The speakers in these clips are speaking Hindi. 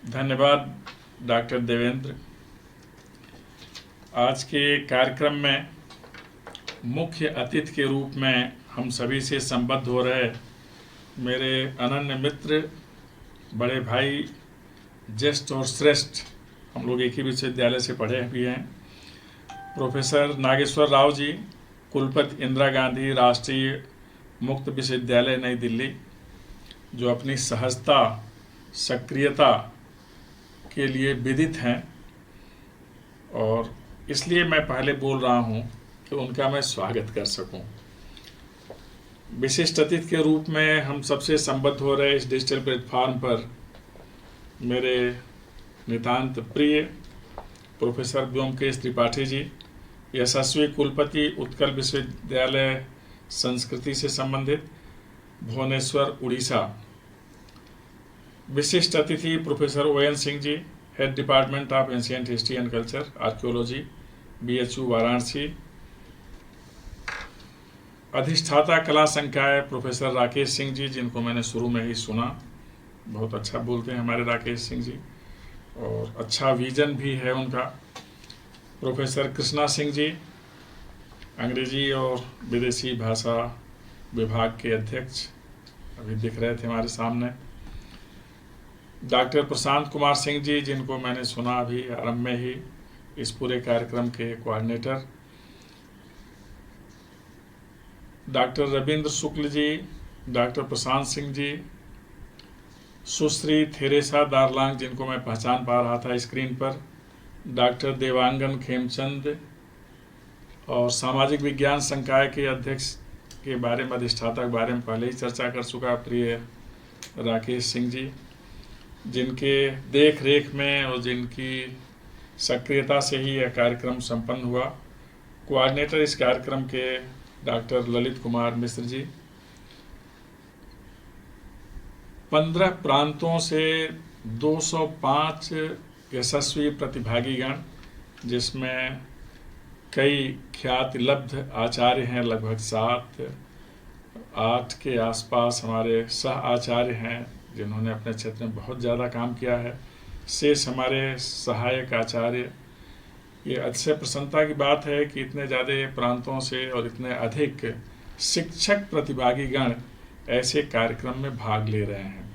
धन्यवाद डॉक्टर देवेंद्र। आज के कार्यक्रम में मुख्य अतिथि के रूप में हम सभी से संबद्ध हो रहे मेरे अनन्य मित्र, बड़े भाई, ज्येष्ठ और श्रेष्ठ, हम लोग एक ही विश्वविद्यालय से पढ़े भी हैं, प्रोफेसर नागेश्वर राव जी, कुलपति इंदिरा गांधी राष्ट्रीय मुक्त विश्वविद्यालय नई दिल्ली, जो अपनी सहजता, सक्रियता के लिए विदित हैं, और इसलिए मैं पहले बोल रहा हूं कि उनका मैं स्वागत कर सकूं। विशिष्ट अतिथि के रूप में हम सबसे संबद्ध हो रहे इस डिजिटल प्लेटफॉर्म पर मेरे नितांत प्रिय प्रोफेसर व्योमकेश त्रिपाठी जी, यशस्वी कुलपति, उत्कल विश्वविद्यालय संस्कृति से संबंधित, भुवनेश्वर, उड़ीसा। विशिष्ट अतिथि professor ON Singh ji, head department of ancient history and culture, archaeology, BHU Varanasi. अधिष्ठाता कला संकाय प्रोफेसर राकेश सिंह जी, जिनको मैंने शुरू में ही सुना, बहुत अच्छा बोलते हैं हमारे राकेश सिंह जी, और अच्छा विजन भी है उनका। प्रोफेसर कृष्णा सिंह जी, अंग्रेजी और विदेशी भाषा विभाग के अध्यक्ष, अभी दिख रहे थे हमारे सामने। डॉक्टर प्रशांत कुमार सिंह जी, जिनको मैंने सुना अभी आरंभ में ही, इस पूरे कार्यक्रम के coordinator. Doctor Ravindra Shukla ji, doctor Prashant Singh ji, सुश्री थेरेसा दारलांग, जिनको मैं पहचान पा रहा था स्क्रीन पर, डॉक्टर देवांगन खेमचंद, और सामाजिक विज्ञान संकाय के अध्यक्ष के बारे में, अधिष्ठाता के बारे में पहले ही चर्चा कर चुका प्रिय राकेश सिंह जी, जिनके देख रेख में और जिनकी सक्रियता से ही यह कार्यक्रम संपन्न हुआ। कोऑर्डिनेटर इस कार्यक्रम के डॉक्टर ललित कुमार मिश्र जी। 15 प्रांतों से 205 यशस्वी प्रतिभागीगण, जिसमें कई ख्याति लब्ध आचार्य हैं, लगभग 7-8 के आसपास हमारे सह आचार्य हैं जिन्होंने अपने क्षेत्र में बहुत ज़्यादा काम किया है, शेष हमारे सहायक आचार्य। ये अतिशय प्रसन्नता की बात है कि इतने ज़्यादा प्रांतों से और इतने अधिक शिक्षक प्रतिभागीगण ऐसे कार्यक्रम में भाग ले रहे हैं।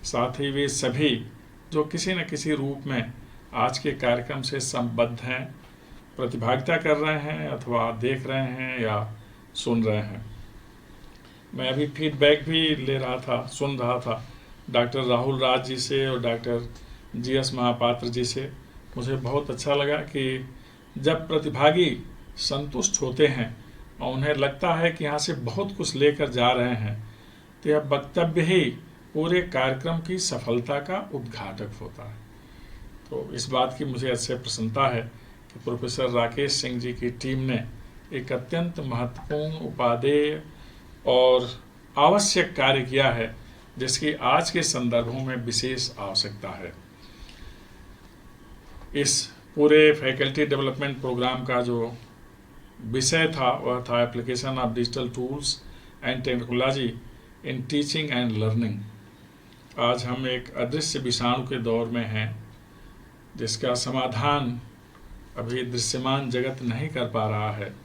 साथ ही वे सभी जो किसी न किसी रूप में आज के कार्यक्रम से संबद्ध हैं, प्रतिभागिता कर रहे हैं अथवा देख रहे हैं या सुन रहे हैं। मैं अभी फीडबैक भी ले रहा था, सुन रहा था डॉक्टर राहुल राज जी से और डॉक्टर GS महापात्र जी से। मुझे बहुत अच्छा लगा कि जब प्रतिभागी संतुष्ट होते हैं और उन्हें लगता है कि यहाँ से बहुत कुछ लेकर जा रहे हैं, तो यह वक्तव्य ही पूरे कार्यक्रम की सफलता का उद्घाटक होता है। तो इस बात की मुझे अतिशय प्रसन्नता है कि प्रोफेसर राकेश सिंह जी की टीम ने एक अत्यंत महत्वपूर्ण, उपादेय और आवश्यक कार्य किया है, जिसकी आज के संदर्भों में विशेष आवश्यकता है। इस पूरे फैकल्टी डेवलपमेंट प्रोग्राम का जो विषय था वह था application of digital tools and technology in teaching and learning. आज हम एक अदृश्य विषाणु के दौर में हैं, जिसका समाधान अभी दृश्यमान जगत नहीं कर पा रहा है,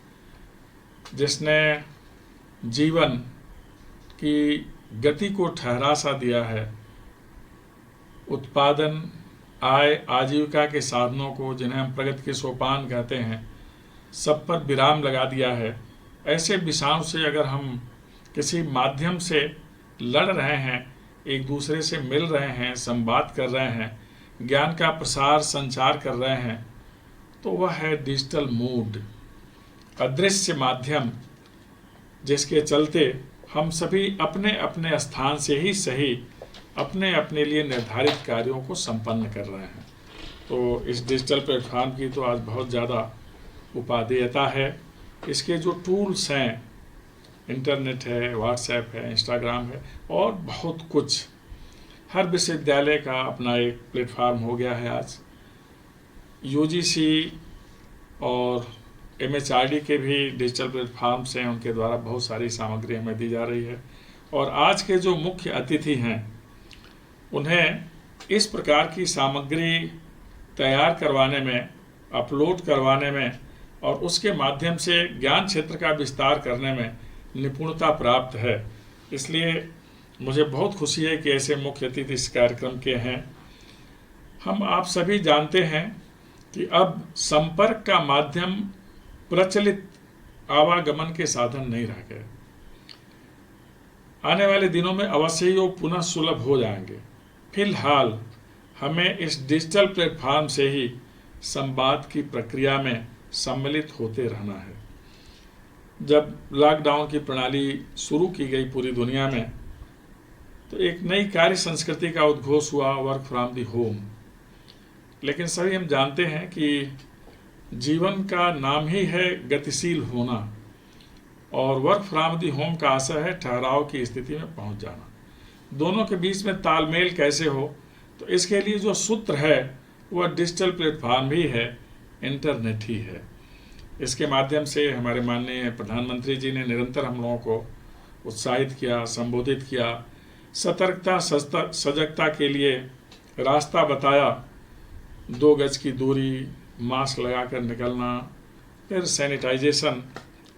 जिसने जीवन की गति को ठहरा सा दिया है, उत्पादन, आय, आजीविका के साधनों को, जिन्हें हम प्रगति के सोपान कहते हैं, सब पर विराम लगा दिया है। ऐसे विषाणु से अगर हम किसी माध्यम से लड़ रहे हैं, एक दूसरे से मिल रहे हैं, संवाद कर रहे हैं, ज्ञान का प्रसार, संचार कर रहे हैं, तो वह है डिजिटल मोड, अदृश्य माध्यम, जिसके चलते हम सभी अपने अपने स्थान से ही सही अपने अपने लिए निर्धारित कार्यों को संपन्न कर रहे हैं। तो इस डिजिटल प्लेटफॉर्म की तो आज बहुत ज़्यादा उपादेयता है। इसके जो टूल्स हैं, इंटरनेट है, व्हाट्सएप है, इंस्टाग्राम है और बहुत कुछ, हर विश्वविद्यालय का अपना एक प्लेटफॉर्म हो गया है आज। UGC और MHRD के भी डिजिटल प्लेटफॉर्म्स हैं, उनके द्वारा बहुत सारी सामग्री हमें दी जा रही है। और आज के जो मुख्य अतिथि हैं, उन्हें इस प्रकार की सामग्री तैयार करवाने में, अपलोड करवाने में और उसके माध्यम से ज्ञान क्षेत्र का विस्तार करने में निपुणता प्राप्त है। इसलिए मुझे बहुत खुशी है कि ऐसे मुख्य अतिथि इस कार्यक्रम के हैं। हम आप सभी जानते हैं कि अब संपर्क का माध्यम प्रचलित आवागमन के साधन नहीं रह गए। आने वाले दिनों में अवश्य ही वो पुनः सुलभ हो जाएंगे। फिलहाल हमें इस डिजिटल प्लेटफॉर्म से ही संवाद की प्रक्रिया में सम्मिलित होते रहना है। जब लॉकडाउन की प्रणाली शुरू की गई पूरी दुनिया में, तो एक नई कार्य संस्कृति का उद्घोष हुआ, वर्क फ्रॉम द होम। लेकिन सभी हम जानते हैं कि जीवन का नाम ही है गतिशील होना, और वर्क फ्रॉम द होम का आशय है ठहराव की स्थिति में पहुंच जाना। दोनों के बीच में तालमेल कैसे हो, तो इसके लिए जो सूत्र है वह डिजिटल प्लेटफॉर्म ही है, इंटरनेट ही है। इसके माध्यम से हमारे माननीय प्रधानमंत्री जी ने निरंतर हम लोगों को उत्साहित किया, संबोधित किया, सतर्कता सजगता के लिए रास्ता बताया। 2 गज की दूरी, मास्क लगाकर निकलना, फिर सैनिटाइजेशन,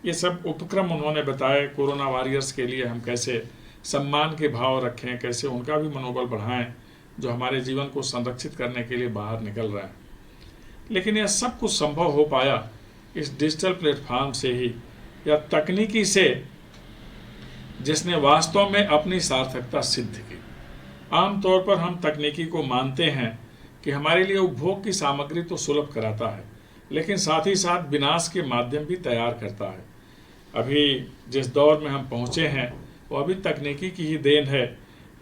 ये सब उपक्रम उन्होंने बताए। कोरोना वॉरियर्स के लिए हम कैसे सम्मान के भाव रखें, कैसे उनका भी मनोबल बढ़ाएं जो हमारे जीवन को संरक्षित करने के लिए बाहर निकल रहे हैं। लेकिन यह सब कुछ संभव हो पाया इस डिजिटल प्लेटफॉर्म से ही, या तकनीकी से, जिसने वास्तव में अपनी सार्थकता सिद्ध की। आमतौर पर हम तकनीकी को मानते हैं कि हमारे लिए उपभोग की सामग्री तो सुलभ कराता है, लेकिन साथ ही साथ विनाश के माध्यम भी तैयार करता है। अभी जिस दौर में हम पहुँचे हैं वो अभी तकनीकी की ही देन है।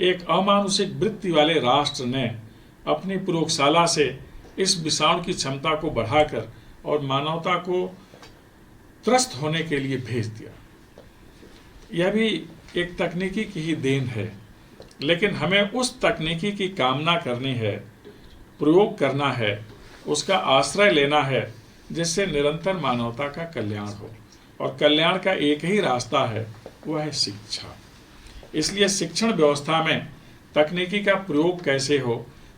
एक अमानुषिक वृत्ति वाले राष्ट्र ने अपनी प्रयोगशाला से इस विषाणु की क्षमता को बढ़ाकर और मानवता को त्रस्त होने के लिए भेज दिया। यह भी एक तकनीकी की ही देन है, लेकिन हमें उस तकनीकी की कामना करनी है, प्रयोग करना है, उसका आश्रय लेना है, जिससे निरंतर मानवता का कल्याण हो। और कल्याण का एक ही रास्ता है, वह है शिक्षा। इसलिए शिक्षण व्यवस्था में तकनीकी का प्रयोग कैसे हो,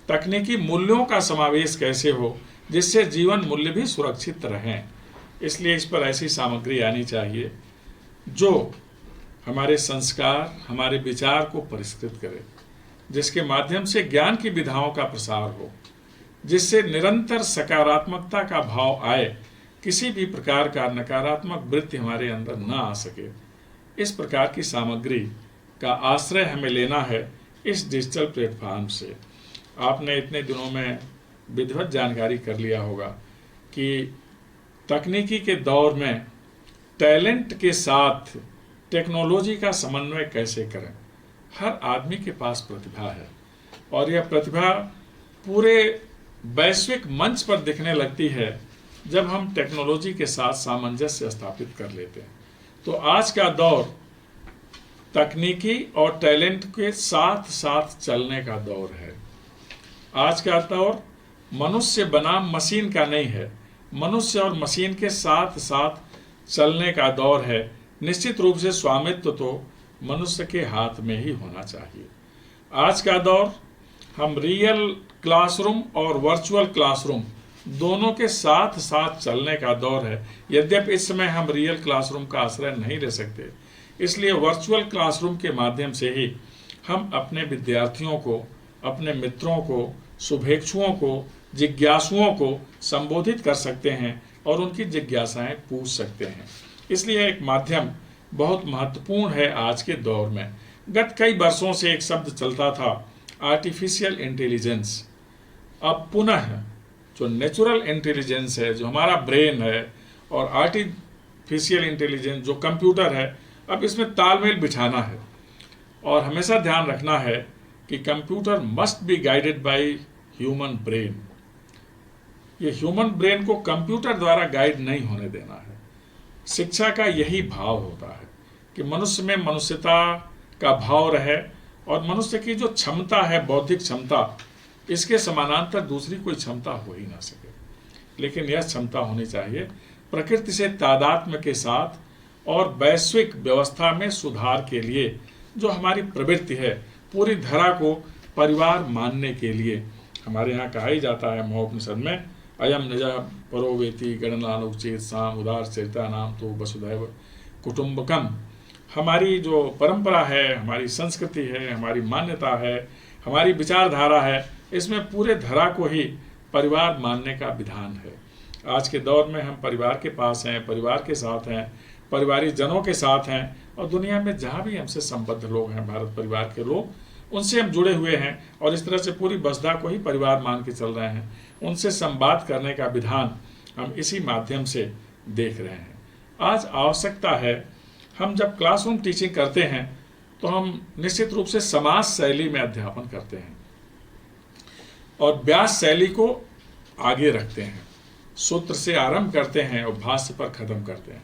तकनीकी मूल्यों का समावेश कैसे हो, जिससे जीवन मूल्य भी सुरक्षित रहें। इसलिए इस पर ऐसी सामग्री आनी चाहिए जो हमारे संस्कार, हमारे विचार को परिष्कृत करे, जिसके माध्यम से ज्ञान की विधाओं का प्रसार हो, जिससे निरंतर सकारात्मकता का भाव आए, किसी भी प्रकार का नकारात्मक वृत्ति हमारे अंदर न आ सके। इस प्रकार की सामग्री का आश्रय हमें लेना है इस डिजिटल प्लेटफॉर्म से। आपने इतने दिनों में विधिवत जानकारी कर लिया होगा कि तकनीकी के दौर में टैलेंट के साथ टेक्नोलॉजी का समन्वय कैसे करें। हर आदमी के पास प्रतिभा है, और यह प्रतिभा पूरे वैश्विक मंच पर दिखने लगती है जब हम टेक्नोलॉजी के साथ सामंजस्य स्थापित कर लेते हैं। तो आज का दौर तकनीकी और टैलेंट के साथ साथ चलने का दौर है। आज का दौर मनुष्य बनाम मशीन का नहीं है, मनुष्य और मशीन के साथ साथ चलने का दौर है। निश्चित रूप से स्वामित्व तो मनुष्य के हाथ में ही होना चाहिए। आज का दौर हम रियल क्लासरूम और वर्चुअल क्लासरूम दोनों के साथ साथ चलने का दौर है। यद्यपि इस समय हम रियल क्लासरूम का आश्रय नहीं ले सकते, इसलिए वर्चुअल क्लासरूम के माध्यम से ही हम अपने विद्यार्थियों को, अपने मित्रों को, शुभेच्छुओं को, जिज्ञासुओं को संबोधित कर सकते हैं और उनकी जिज्ञासाएं पूछ सकते हैं। इसलिए एक माध्यम बहुत महत्वपूर्ण है आज के दौर में। गत कई वर्षों से एक शब्द चलता था, आर्टिफिशियल इंटेलिजेंस। अब पुनः जो नेचुरल इंटेलिजेंस है, जो हमारा ब्रेन है, और आर्टिफिशियल इंटेलिजेंस जो कंप्यूटर है, अब इसमें तालमेल बिठाना है। और हमेशा ध्यान रखना है कि computer must be guided by human brain. ये ह्यूमन ब्रेन को कंप्यूटर द्वारा गाइड नहीं होने देना है। शिक्षा का यही भाव होता है कि मनुष्य में मनुष्यता का भाव रहे, और मनुष्य की जो क्षमता है, बौद्धिक क्षमता, इसके समानांतर दूसरी कोई क्षमता हो ही ना सके। लेकिन यह क्षमता होनी चाहिए प्रकृति से तादात्म्य के साथ और वैश्विक व्यवस्था में सुधार के लिए। जो हमारी प्रवृत्ति है, पूरी धरा को परिवार मानने के लिए। हमारे यहाँ कहा ही जाता है महोपनिषद में, अयम निज परो वेति गणनानुचेत साम उदार चरिता नाम तो वसुधैव कुटुंबकम। हमारी जो परंपरा है, हमारी संस्कृति है, हमारी मान्यता है, हमारी विचारधारा है, इसमें पूरे धरा को ही परिवार मानने का विधान है। आज के दौर में हम परिवार के पास हैं, परिवार के साथ हैं, परिवारिक जनों के साथ हैं, और दुनिया में जहाँ भी हमसे संबद्ध लोग हैं, भारत परिवार के लोग, उनसे हम जुड़े हुए हैं और इस तरह से पूरी बसदा को ही परिवार मान के चल रहे हैं। उनसे संवाद करने का विधान हम इसी माध्यम से देख रहे हैं। आज आवश्यकता है, हम जब क्लासरूम टीचिंग करते हैं तो हम निश्चित रूप से समाज शैली में अध्यापन करते हैं और व्यास शैली को आगे रखते हैं, सूत्र से आरंभ करते हैं और भाष्य पर खत्म करते हैं।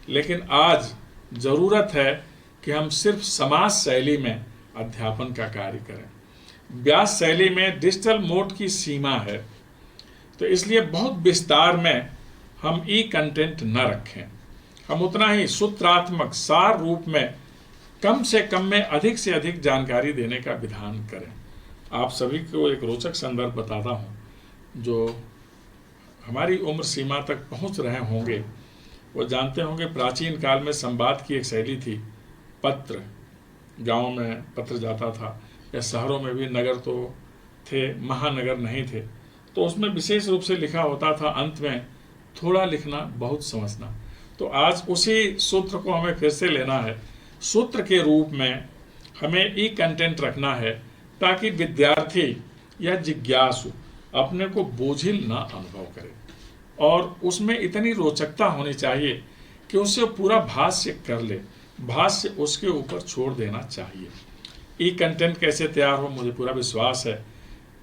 लेकिन आज जरूरत है कि हम सिर्फ समाज शैली में अध्यापन का कार्य करें। व्यास शैली में डिजिटल मोड की सीमा है, तो इसलिए बहुत विस्तार में हम ई कंटेंट न रखें। हम उतना ही सूत्रात्मक सार रूप में कम से कम में अधिक से अधिक जानकारी देने का विधान करें। आप सभी को एक रोचक संदर्भ बताता हूँ, जो हमारी उम्र सीमा तक पहुँच रहे होंगे वो जानते होंगे, प्राचीन काल में संवाद की एक शैली थी, पत्र। गाँव में पत्र जाता था, या शहरों में भी, नगर तो थे, महानगर नहीं थे, तो उसमें विशेष रूप से लिखा होता था अंत में, थोड़ा लिखना बहुत समझना। तो आज उसी सूत्र को हमें फिर से लेना है, सूत्र के रूप में हमें ई कंटेंट रखना है, ताकि विद्यार्थी या जिज्ञासु अपने को बोझिल ना अनुभव करे, और उसमें इतनी रोचकता होनी चाहिए कि उससे पूरा भाष्य कर ले, भाष्य उसके ऊपर छोड़ देना चाहिए। ई कंटेंट कैसे तैयार हो, मुझे पूरा विश्वास है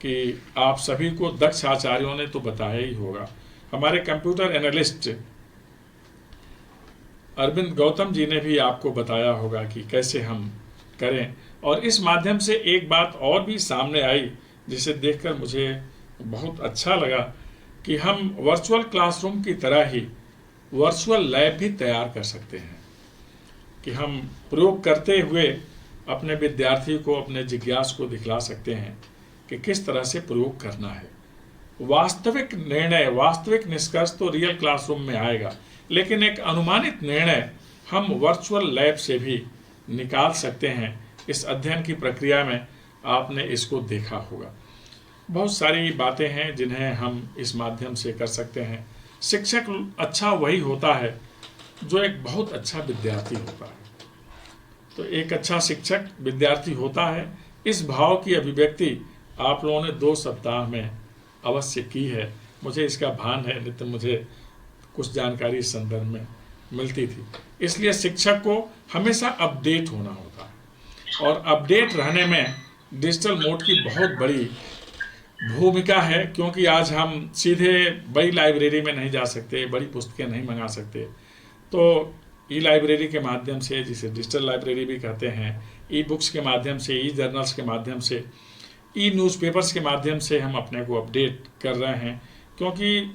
कि आप सभी को दक्ष आचार्यों ने तो बताया ही होगा। हमारे कंप्यूटर एनालिस्ट अरविंद गौतम जी ने भी आपको बताया होगा कि कैसे हम करें। और इस माध्यम से एक बात और भी सामने आई, जिसे देखकर मुझे बहुत अच्छा लगा, कि हम वर्चुअल क्लासरूम की तरह ही वर्चुअल लैब भी तैयार कर सकते हैं, कि हम प्रयोग करते हुए अपने विद्यार्थी को, अपने जिज्ञासु को दिखला सकते हैं कि किस तरह से प्रयोग करना है। वास्तविक निर्णय, वास्तविक निष्कर्ष तो रियल क्लासरूम में आएगा, लेकिन एक अनुमानित निर्णय हम वर्चुअल लैब से भी निकाल सकते हैं। इस अध्ययन की प्रक्रिया में आपने इसको देखा होगा। बहुत सारी बातें हैं जिन्हें हम इस माध्यम से कर सकते हैं। शिक्षक अच्छा वही होता है जो एक बहुत अच्छा विद्यार्थी होता है। तो एक अच्छा शिक्षक विद्यार्थी होता है, इस भाव की अभिव्यक्ति आप लोगों ने 2 सप्ताह में अवश्य की है। मुझे इसका भान है, नित्य मुझे कुछ जानकारी इस संदर्भ में मिलती थी। इसलिए शिक्षक को हमेशा अपडेट होना होता है, और अपडेट रहने में डिजिटल मोड की बहुत बड़ी भूमिका है, क्योंकि आज हम सीधे बड़ी लाइब्रेरी में नहीं जा सकते, बड़ी पुस्तकें नहीं मंगा सकते। तो ई लाइब्रेरी के माध्यम से, जिसे डिजिटल लाइब्रेरी भी कहते हैं, ई बुक्स के माध्यम से, ई जर्नल्स के माध्यम से, ई न्यूज़पेपर्स के माध्यम से हम अपने को अपडेट कर रहे हैं। क्योंकि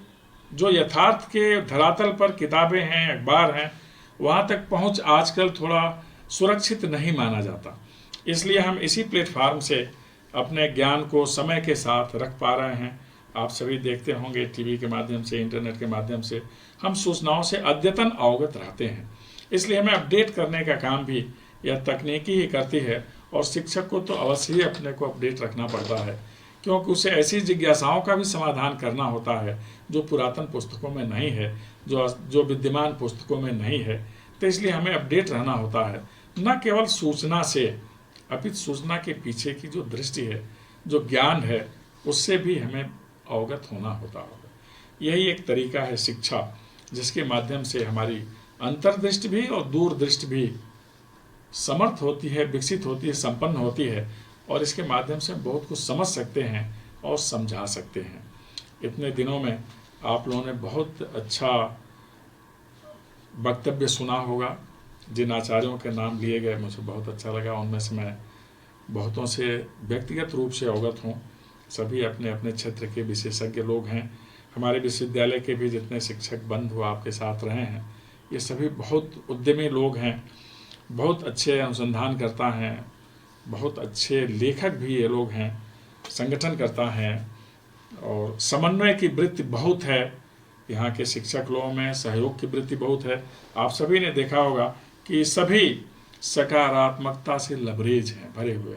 जो यथार्थ के धरातल पर किताबें हैं, अखबार हैं, वहाँ तक पहुँच आजकल थोड़ा सुरक्षित नहीं माना जाता। इसलिए हम इसी प्लेटफार्म से अपने ज्ञान को समय के साथ रख पा रहे हैं। आप सभी देखते होंगे टीवी के माध्यम से, इंटरनेट के माध्यम से हम सूचनाओं से अद्यतन अवगत रहते हैं। इसलिए हमें अपडेट करने का काम भी यह तकनीकी ही करती है, और शिक्षक को तो अवश्य ही अपने को अपडेट रखना पड़ता है, क्योंकि उसे ऐसी जिज्ञासाओं का भी समाधान करना होता है जो पुरातन पुस्तकों में नहीं है, जो विद्यमान पुस्तकों में नहीं है। तो इसलिए हमें अपडेट रहना होता है, न केवल सूचना से, अपितु सूचना के पीछे की जो दृष्टि है, जो ज्ञान है, उससे भी हमें अवगत होना होता होगा। यही एक तरीका है शिक्षा, जिसके माध्यम से हमारी अंतर्दृष्टि भी और दूरदृष्टि भी समर्थ होती है, विकसित होती है, संपन्न होती है, और इसके माध्यम से हम बहुत कुछ समझ सकते हैं और समझा सकते हैं। इतने दिनों में आप लोगों ने बहुत अच्छा वक्तव्य सुना होगा। जिन आचार्यों के नाम लिए गए, मुझे बहुत अच्छा लगा। उनमें से मैं बहुतों से व्यक्तिगत रूप से अवगत हूँ। सभी अपने अपने क्षेत्र के विशेषज्ञ लोग हैं। हमारे विश्वविद्यालय के भी जितने शिक्षक बंधु आपके साथ रहे हैं, ये सभी बहुत उद्यमी लोग हैं, बहुत अच्छे अनुसंधानकर्ता हैं, बहुत अच्छे लेखक भी ये लोग हैं, संगठनकर्ता हैं, और समन्वय की वृत्ति बहुत है यहाँ के शिक्षक लोगों में, सहयोग की वृत्ति बहुत है। आप सभी ने देखा होगा कि सभी सकारात्मकता से लबरेज हैं, भरे हुए,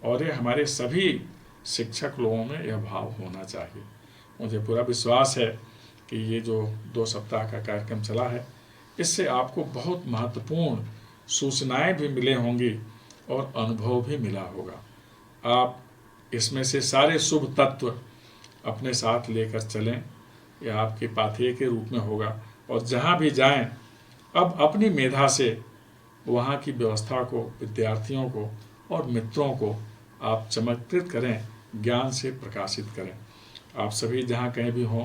और ये हमारे सभी शिक्षक लोगों में यह भाव होना चाहिए। मुझे पूरा विश्वास है कि ये जो 2 सप्ताह का कार्यक्रम चला है, इससे आपको बहुत महत्वपूर्ण सूचनाएं भी मिले होंगी और अनुभव भी मिला होगा। आप इसमें से सारे शुभ तत्व अपने साथ लेकर चलें, यह आपके पाथेय के रूप में होगा, और जहाँ भी जाएं अब अपनी मेधा से वहाँ की व्यवस्था को, विद्यार्थियों को और मित्रों को आप चमत्कृत करें, ज्ञान से प्रकाशित करें। आप सभी जहाँ कहीं भी हों,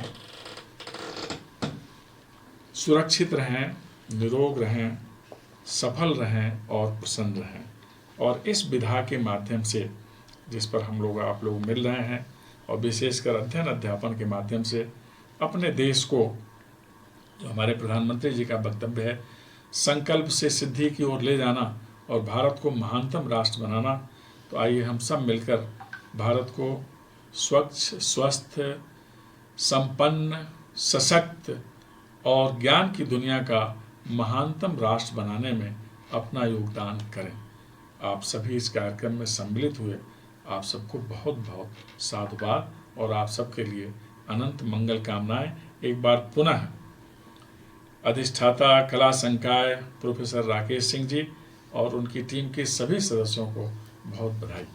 सुरक्षित रहें, निरोग रहें, सफल रहें और प्रसन्न रहें। और इस विधा के माध्यम से जिस पर आप लोग मिल रहे हैं, और विशेषकर अध्ययन अध्यापन के माध्यम से अपने देश को, जो हमारे प्रधानमंत्री जी का वक्तव्य है, संकल्प से सिद्धि की ओर ले जाना और भारत को महानतम राष्ट्र बनाना, तो आइए हम सब मिलकर भारत को स्वच्छ, स्वस्थ, संपन्न, सशक्त और ज्ञान की दुनिया का महानतम राष्ट्र बनाने में अपना योगदान करें। आप सभी इस कार्यक्रम में सम्मिलित हुए, आप सबको बहुत बहुत साधुवाद, और आप सबके लिए अनंत मंगल कामनाएं। एक बार पुनः अधिष्ठाता कला संकाय प्रोफेसर राकेश सिंह जी और उनकी टीम के सभी सदस्यों को बहुत बधाई।